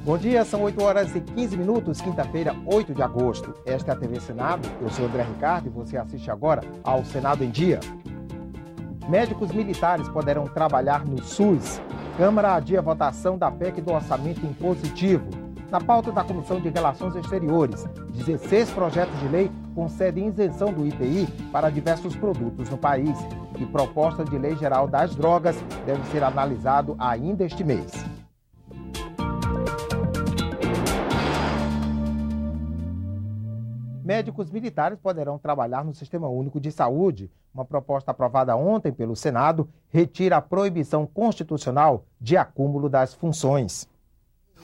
Bom dia, são 8 horas e 15 minutos, quinta-feira, 8 de agosto. Esta é a TV Senado, eu sou André Ricardo e você assiste agora ao Senado em Dia. Médicos militares poderão trabalhar no SUS. Câmara adia a votação da PEC do orçamento impositivo. Na pauta da Comissão de Relações Exteriores, 16 projetos de lei concedem isenção do IPI para diversos produtos no país. E proposta de lei geral das drogas deve ser analisado ainda este mês. Médicos militares poderão trabalhar no Sistema Único de Saúde. Uma proposta aprovada ontem pelo Senado retira a proibição constitucional de acúmulo das funções.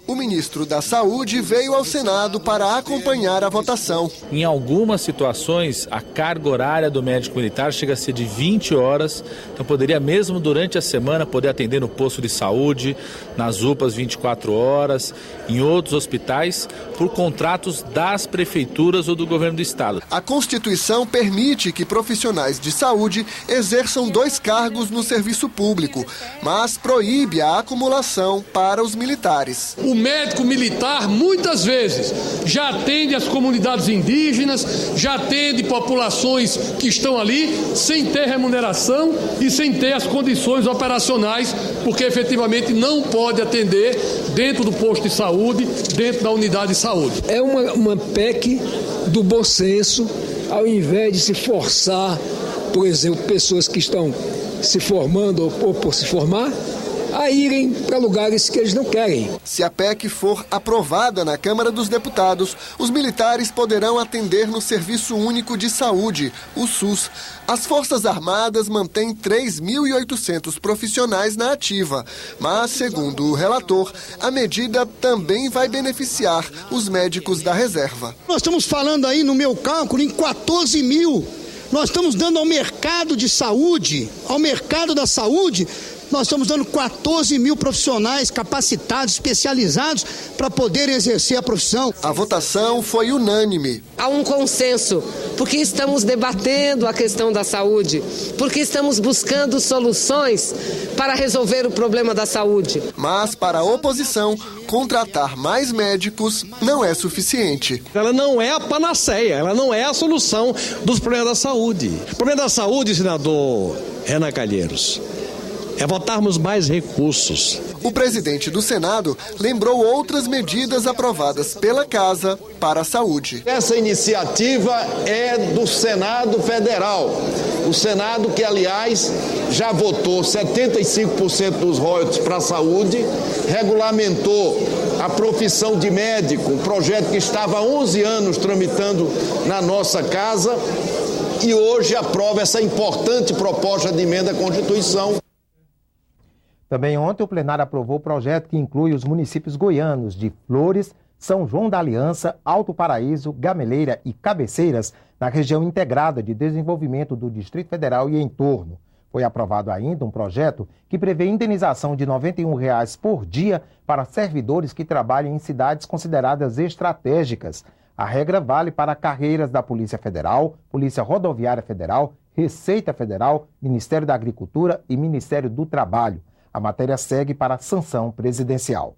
O ministro da Saúde veio ao Senado para acompanhar a votação. Em algumas situações, a carga horária do médico militar chega a ser de 20 horas, então poderia mesmo durante a semana poder atender no posto de saúde, nas UPAs 24 horas, em outros hospitais, por contratos das prefeituras ou do governo do estado. A Constituição permite que profissionais de saúde exerçam 2 cargos no serviço público, mas proíbe a acumulação para os militares. O médico militar, muitas vezes, já atende as comunidades indígenas, já atende populações que estão ali sem ter remuneração e sem ter as condições operacionais, porque efetivamente não pode atender dentro do posto de saúde, dentro da unidade de saúde. É uma PEC do bom senso, ao invés de se forçar, por exemplo, pessoas que estão se formando ou por se formar, a irem para lugares que eles não querem. Se a PEC for aprovada na Câmara dos Deputados, os militares poderão atender no Serviço Único de Saúde, o SUS. As Forças Armadas mantêm 3.800 profissionais na ativa, mas, segundo o relator, a medida também vai beneficiar os médicos da reserva. Nós estamos falando aí, no meu cálculo, em 14 mil. Nós estamos dando ao mercado de saúde, ao mercado da saúde, nós estamos dando 14 mil profissionais capacitados, especializados, para poderem exercer a profissão. A votação foi unânime. Há um consenso, porque estamos debatendo a questão da saúde, porque estamos buscando soluções para resolver o problema da saúde. Mas, para a oposição, contratar mais médicos não é suficiente. Ela não é a panaceia, ela não é a solução dos problemas da saúde. O problema da saúde, senador Renan Calheiros, é botarmos mais recursos. O presidente do Senado lembrou outras medidas aprovadas pela Casa para a saúde. Essa iniciativa é do Senado Federal. O Senado que, aliás, já votou 75% dos royalties para a saúde, regulamentou a profissão de médico, um projeto que estava há 11 anos tramitando na nossa casa e hoje aprova essa importante proposta de emenda à Constituição. Também ontem o plenário aprovou o projeto que inclui os municípios goianos de Flores, São João da Aliança, Alto Paraíso, Gameleira e Cabeceiras, na região integrada de desenvolvimento do Distrito Federal e entorno. Foi aprovado ainda um projeto que prevê indenização de R$ 91 por dia para servidores que trabalham em cidades consideradas estratégicas. A regra vale para carreiras da Polícia Federal, Polícia Rodoviária Federal, Receita Federal, Ministério da Agricultura e Ministério do Trabalho. A matéria segue para a sanção presidencial.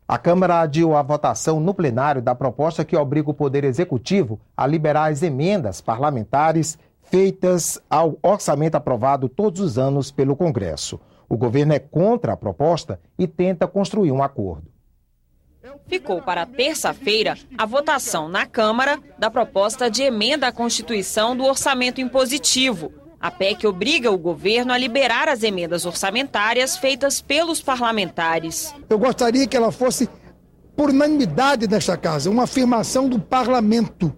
A Câmara adiou a votação no plenário da proposta que obriga o Poder Executivo a liberar as emendas parlamentares feitas ao orçamento aprovado todos os anos pelo Congresso. O governo é contra a proposta e tenta construir um acordo. Ficou para terça-feira a votação na Câmara da proposta de emenda à Constituição do orçamento impositivo. A PEC obriga o governo a liberar as emendas orçamentárias feitas pelos parlamentares. Eu gostaria que ela fosse por unanimidade desta casa, uma afirmação do parlamento.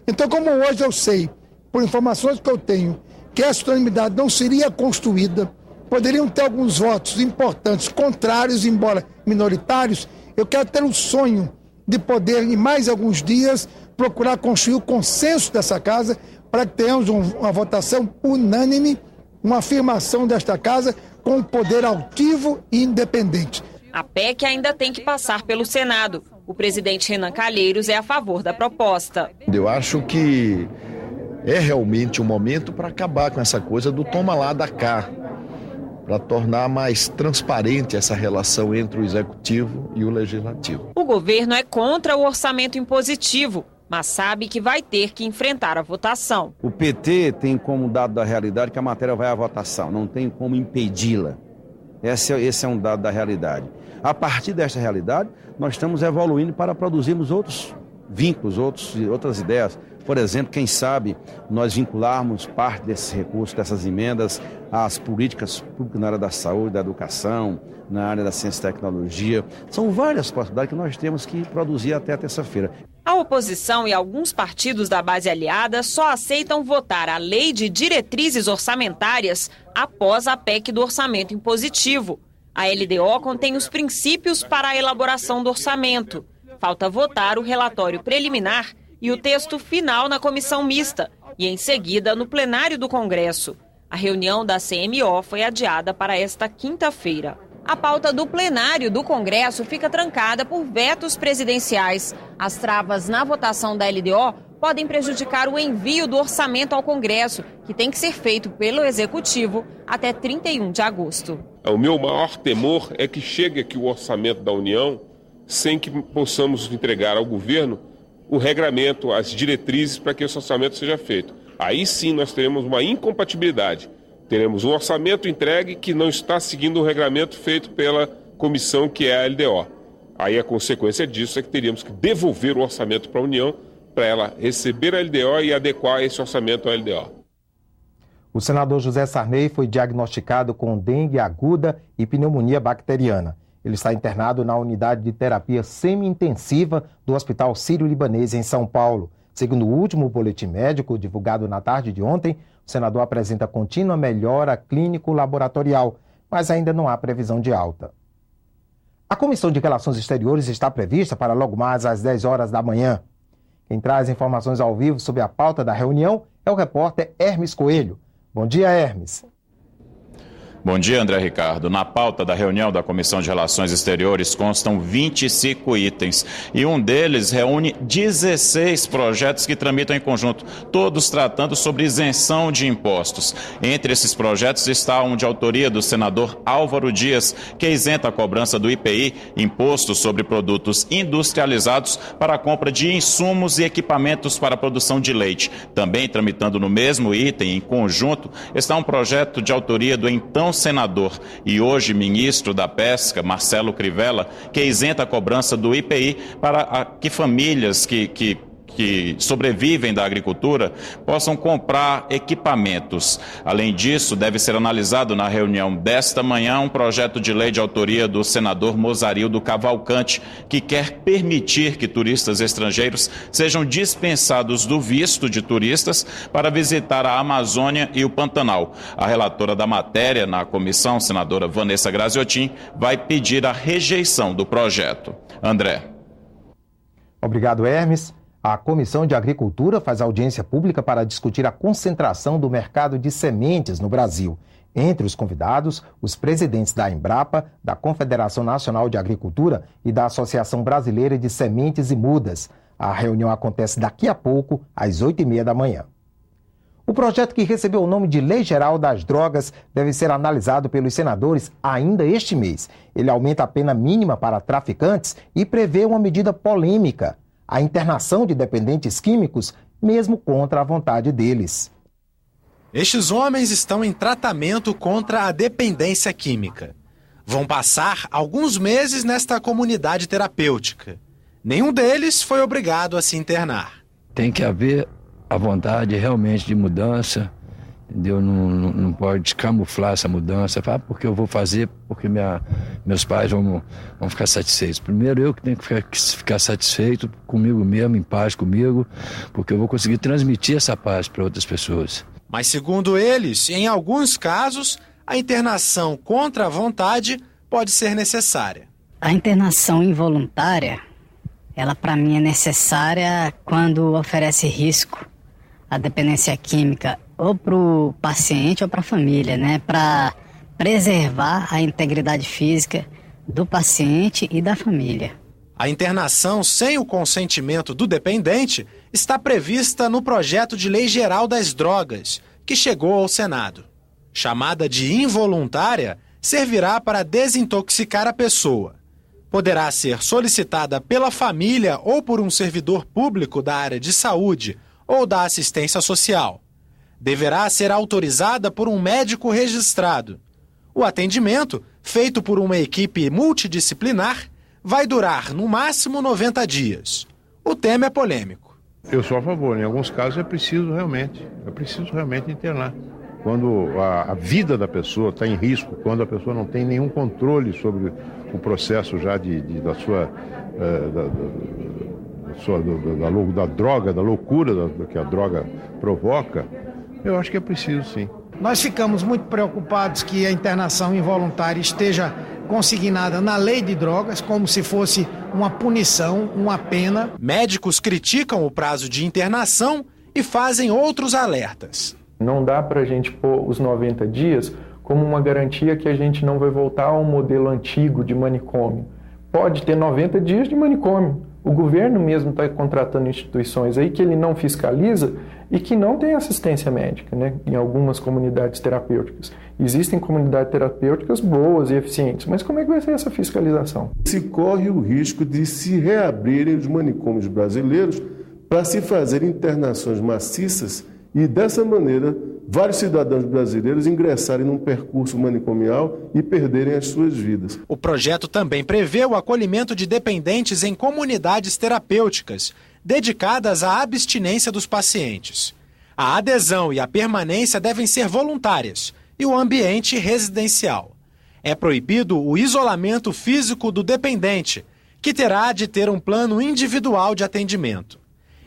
Então, como hoje eu sei, por informações que eu tenho, que essa unanimidade não seria construída, poderiam ter alguns votos importantes, contrários, embora minoritários, eu quero ter o sonho de poder, em mais alguns dias, procurar construir o consenso dessa casa para que tenhamos uma votação unânime, uma afirmação desta casa com um poder altivo e independente. A PEC ainda tem que passar pelo Senado. O presidente Renan Calheiros é a favor da proposta. Eu acho que é realmente um momento para acabar com essa coisa do toma lá, dá cá. para tornar mais transparente essa relação entre o Executivo e o Legislativo. O governo é contra o orçamento impositivo, mas sabe que vai ter que enfrentar a votação. O PT tem como dado da realidade que a matéria vai à votação, não tem como impedi-la. Esse é um dado da realidade. A partir desta realidade, nós estamos evoluindo para produzirmos outros vínculos, outras ideias. Por exemplo, quem sabe nós vincularmos parte desses recursos, dessas emendas, às políticas públicas na área da saúde, da educação, na área da ciência e tecnologia. São várias possibilidades que nós temos que produzir até a terça-feira. A oposição e alguns partidos da base aliada só aceitam votar a Lei de Diretrizes Orçamentárias após a PEC do Orçamento Impositivo. A LDO contém os princípios para a elaboração do orçamento. Falta votar o relatório preliminar e o texto final na comissão mista e, em seguida, no plenário do Congresso. A reunião da CMO foi adiada para esta quinta-feira. A pauta do plenário do Congresso fica trancada por vetos presidenciais. As travas na votação da LDO podem prejudicar o envio do orçamento ao Congresso, que tem que ser feito pelo Executivo até 31 de agosto. O meu maior temor é que chegue aqui o orçamento da União sem que possamos entregar ao governo o regramento, as diretrizes para que esse orçamento seja feito. Aí sim nós teremos uma incompatibilidade. Teremos um orçamento entregue que não está seguindo o regramento feito pela comissão que é a LDO. Aí a consequência disso é que teríamos que devolver o orçamento para a União para ela receber a LDO e adequar esse orçamento à LDO. O senador José Sarney foi diagnosticado com dengue aguda e pneumonia bacteriana. Ele está internado na unidade de terapia semi-intensiva do Hospital Sírio-Libanês em São Paulo. Segundo o último boletim médico divulgado na tarde de ontem, o senador apresenta contínua melhora clínico-laboratorial, mas ainda não há previsão de alta. A Comissão de Relações Exteriores está prevista para logo mais às 10 horas da manhã. Quem traz informações ao vivo sobre a pauta da reunião é o repórter Hermes Coelho. Bom dia, Hermes. Bom dia, André Ricardo. Na pauta da reunião da Comissão de Relações Exteriores constam 25 itens e um deles reúne 16 projetos que tramitam em conjunto, todos tratando sobre isenção de impostos. Entre esses projetos está um de autoria do senador Álvaro Dias, que isenta a cobrança do IPI, Imposto sobre Produtos Industrializados, para a compra de insumos e equipamentos para a produção de leite. Também tramitando no mesmo item, em conjunto, está um projeto de autoria do então senador e hoje ministro da Pesca, Marcelo Crivella, que isenta a cobrança do IPI para que famílias que sobrevivem da agricultura possam comprar equipamentos. Além disso, deve ser analisado na reunião desta manhã um projeto de lei de autoria do senador Mozarildo Cavalcante, que quer permitir que turistas estrangeiros sejam dispensados do visto de turistas para visitar a Amazônia e o Pantanal. A relatora da matéria na comissão, senadora Vanessa Graziotin, vai pedir a rejeição do projeto. André. Obrigado, Hermes. A Comissão de Agricultura faz audiência pública para discutir a concentração do mercado de sementes no Brasil. Entre os convidados, os presidentes da Embrapa, da Confederação Nacional de Agricultura e da Associação Brasileira de Sementes e Mudas. A reunião acontece daqui a pouco, às 8h30 da manhã. O projeto que recebeu o nome de Lei Geral das Drogas deve ser analisado pelos senadores ainda este mês. Ele aumenta a pena mínima para traficantes e prevê uma medida polêmica: a internação de dependentes químicos, mesmo contra a vontade deles. Estes homens estão em tratamento contra a dependência química. Vão passar alguns meses nesta comunidade terapêutica. Nenhum deles foi obrigado a se internar. Tem que haver a vontade realmente de mudança, entendeu? Não pode camuflar essa mudança, porque eu vou fazer, porque meus pais vão ficar satisfeitos. Primeiro eu que tenho que ficar satisfeito comigo mesmo, em paz comigo, porque eu vou conseguir transmitir essa paz para outras pessoas. Mas segundo eles, em alguns casos, a internação contra a vontade pode ser necessária. A internação involuntária, ela para mim é necessária quando oferece risco à dependência química ou para o paciente ou para a família, né? Para preservar a integridade física do paciente e da família. A internação sem o consentimento do dependente está prevista no projeto de Lei Geral das Drogas, que chegou ao Senado. chamada de involuntária, servirá para desintoxicar a pessoa. Poderá ser solicitada pela família ou por um servidor público da área de saúde ou da assistência social. Deverá ser autorizada por um médico registrado. O atendimento, feito por uma equipe multidisciplinar, vai durar no máximo 90 dias. O tema é polêmico. Eu sou a favor, em alguns casos é preciso realmente internar. Quando a vida da pessoa está em risco, quando a pessoa não tem nenhum controle sobre o processo já da droga, da loucura que a droga provoca, eu acho que é preciso sim. Nós ficamos muito preocupados que a internação involuntária esteja consignada na lei de drogas, como se fosse uma punição, uma pena. Médicos criticam o prazo de internação e fazem outros alertas. Não dá para a gente pôr os 90 dias como uma garantia que a gente não vai voltar ao modelo antigo de manicômio. Pode ter 90 dias de manicômio. O governo mesmo está contratando instituições aí que ele não fiscaliza e que não tem assistência médica, né, em algumas comunidades terapêuticas. Existem comunidades terapêuticas boas e eficientes, mas como é que vai ser essa fiscalização? Se corre o risco de se reabrirem os manicômios brasileiros para se fazer internações maciças e, dessa maneira, vários cidadãos brasileiros ingressarem num percurso manicomial e perderem as suas vidas. O projeto também prevê o acolhimento de dependentes em comunidades terapêuticas, dedicadas à abstinência dos pacientes. A adesão e a permanência devem ser voluntárias e o ambiente residencial. É proibido o isolamento físico do dependente, que terá de ter um plano individual de atendimento.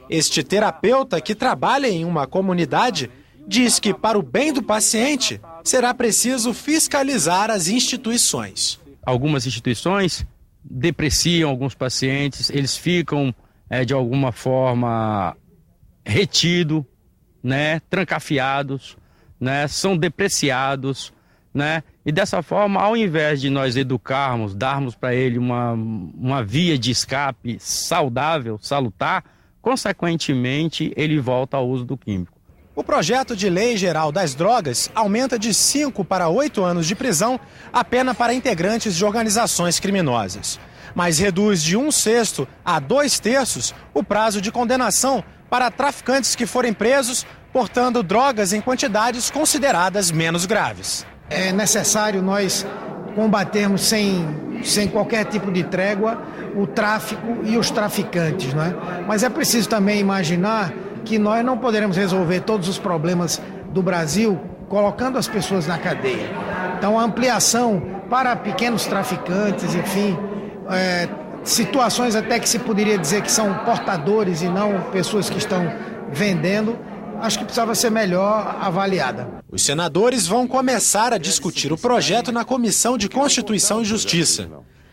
Este terapeuta, que trabalha em uma comunidade, diz que, para o bem do paciente, será preciso fiscalizar as instituições. Algumas instituições depreciam alguns pacientes, eles ficam, de alguma forma, retidos, né, trancafiados, né, são depreciados, né, e dessa forma, ao invés de nós educarmos, darmos para ele uma via de escape saudável, salutar, consequentemente, ele volta ao uso do químico. O projeto de lei geral das drogas aumenta de 5 para 8 anos de prisão a pena para integrantes de organizações criminosas, mas reduz de 1/6 a 2/3 o prazo de condenação para traficantes que forem presos portando drogas em quantidades consideradas menos graves. É necessário nós combatermos sem qualquer tipo de trégua o tráfico e os traficantes, não é? Mas é preciso também imaginar que nós não poderemos resolver todos os problemas do Brasil colocando as pessoas na cadeia. Então a ampliação para pequenos traficantes, enfim, situações até que se poderia dizer que são portadores e não pessoas que estão vendendo, acho que precisava ser melhor avaliada. Os senadores vão começar a discutir o projeto na Comissão de Constituição e Justiça.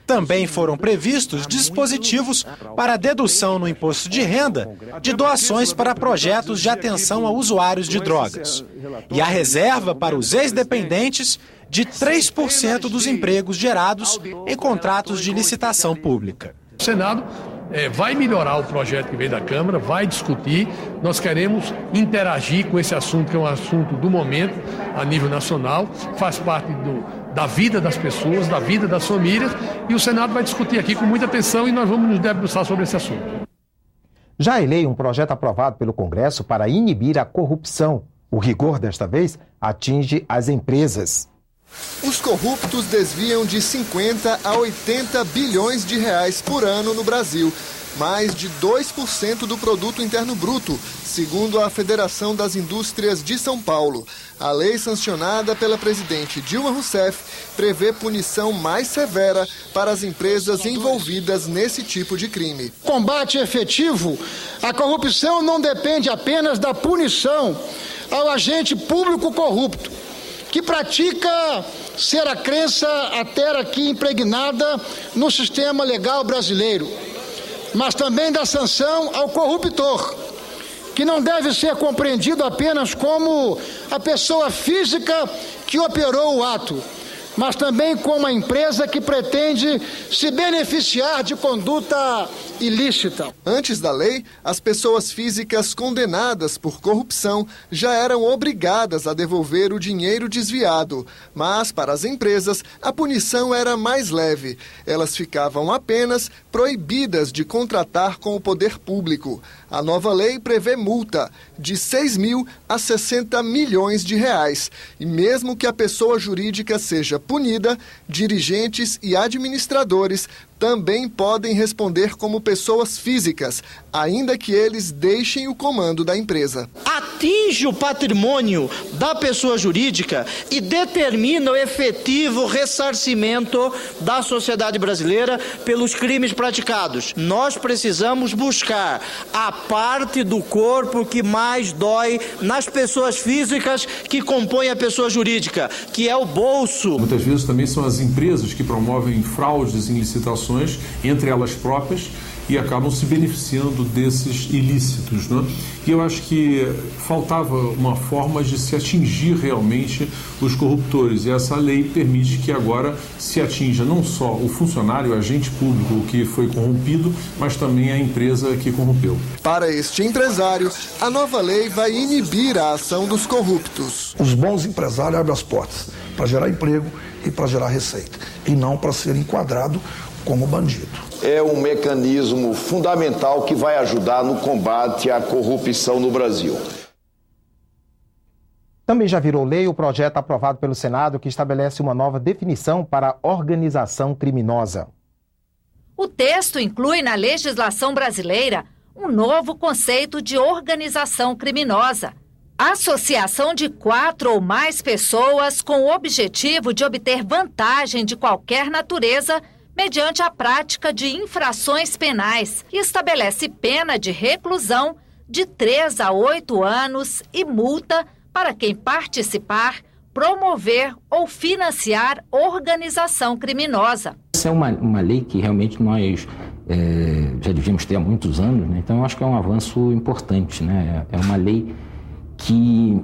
Também foram previstos dispositivos para dedução no imposto de renda de doações para projetos de atenção a usuários de drogas. E a reserva para os ex-dependentes de 3% dos empregos gerados em contratos de licitação pública. O Senado vai melhorar o projeto que veio da Câmara, vai discutir. Nós queremos interagir com esse assunto, que é um assunto do momento, a nível nacional, faz parte da vida das pessoas, da vida das famílias, e o Senado vai discutir aqui com muita atenção e nós vamos nos debruçar sobre esse assunto. Já em lei, um projeto aprovado pelo Congresso para inibir a corrupção. O rigor, desta vez, atinge as empresas. Os corruptos desviam de 50 a 80 bilhões de reais por ano no Brasil, mais de 2% do produto interno bruto, segundo a Federação das Indústrias de São Paulo. A lei sancionada pela presidente Dilma Rousseff prevê punição mais severa para as empresas envolvidas nesse tipo de crime. Combate efetivo à corrupção não depende apenas da punição ao agente público corrupto, que pratica ser a crença até aqui impregnada no sistema legal brasileiro, mas também da sanção ao corruptor, que não deve ser compreendido apenas como a pessoa física que operou o ato, mas também como a empresa que pretende se beneficiar de conduta ilícita. Antes da lei, as pessoas físicas condenadas por corrupção já eram obrigadas a devolver o dinheiro desviado, mas para as empresas a punição era mais leve. Elas ficavam apenas proibidas de contratar com o poder público. A nova lei prevê multa de 6 mil a 60 milhões de reais. E mesmo que a pessoa jurídica seja punida, dirigentes e administradores também podem responder como pessoas físicas, ainda que eles deixem o comando da empresa. Atinge o patrimônio da pessoa jurídica e determina o efetivo ressarcimento da sociedade brasileira pelos crimes praticados. Nós precisamos buscar a parte do corpo que mais dói nas pessoas físicas que compõem a pessoa jurídica, que é o bolso. Muitas vezes também são as empresas que promovem fraudes em licitações entre elas próprias e acabam se beneficiando desses ilícitos, né? E eu acho que faltava uma forma de se atingir realmente os corruptores, e essa lei permite que agora se atinja não só o funcionário, o agente público que foi corrompido, mas também a empresa que corrompeu. Para este empresário, a nova lei vai inibir a ação dos corruptos. Os bons empresários abrem as portas para gerar emprego e para gerar receita, e não para ser enquadrado como bandido. É um mecanismo fundamental que vai ajudar no combate à corrupção no Brasil. Também já virou lei o projeto aprovado pelo Senado que estabelece uma nova definição para organização criminosa. O texto inclui na legislação brasileira um novo conceito de organização criminosa. Associação de 4 ou mais pessoas com o objetivo de obter vantagem de qualquer natureza mediante a prática de infrações penais, e estabelece pena de reclusão de 3 a 8 anos e multa para quem participar, promover ou financiar organização criminosa. Essa é uma lei que realmente nós já devíamos ter há muitos anos, né? Então eu acho que é um avanço importante, né? É uma lei que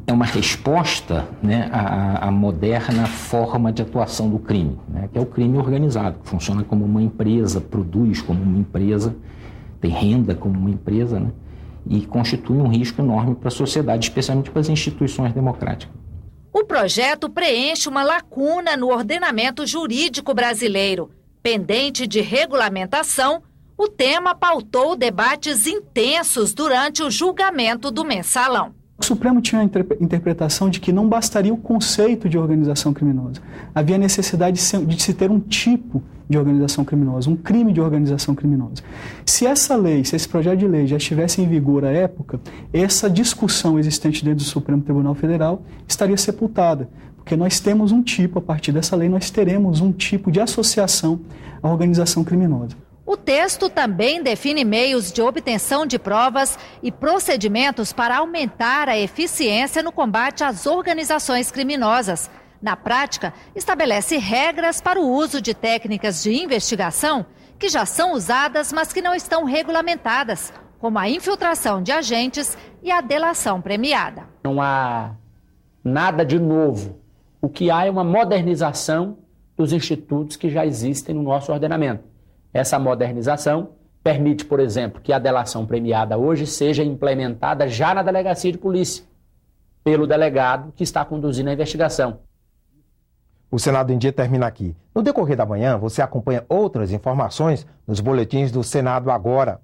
é uma resposta, né, à moderna forma de atuação do crime, né, que é o crime organizado, que funciona como uma empresa, produz como uma empresa, tem renda como uma empresa, né, e constitui um risco enorme para a sociedade, especialmente para as instituições democráticas. O projeto preenche uma lacuna no ordenamento jurídico brasileiro. Pendente de regulamentação, o tema pautou debates intensos durante o julgamento do Mensalão. O Supremo tinha a interpretação de que não bastaria o conceito de organização criminosa. Havia necessidade de se ter um tipo de organização criminosa, um crime de organização criminosa. Se essa lei, se esse projeto de lei já estivesse em vigor à época, essa discussão existente dentro do Supremo Tribunal Federal estaria sepultada, porque nós temos um tipo, a partir dessa lei, nós teremos um tipo de associação à organização criminosa. O texto também define meios de obtenção de provas e procedimentos para aumentar a eficiência no combate às organizações criminosas. Na prática, estabelece regras para o uso de técnicas de investigação que já são usadas, mas que não estão regulamentadas, como a infiltração de agentes e a delação premiada. Não há nada de novo. O que há é uma modernização dos institutos que já existem no nosso ordenamento. Essa modernização permite, por exemplo, que a delação premiada hoje seja implementada já na delegacia de polícia, pelo delegado que está conduzindo a investigação. O Senado em Dia termina aqui. No decorrer da manhã, você acompanha outras informações nos boletins do Senado Agora.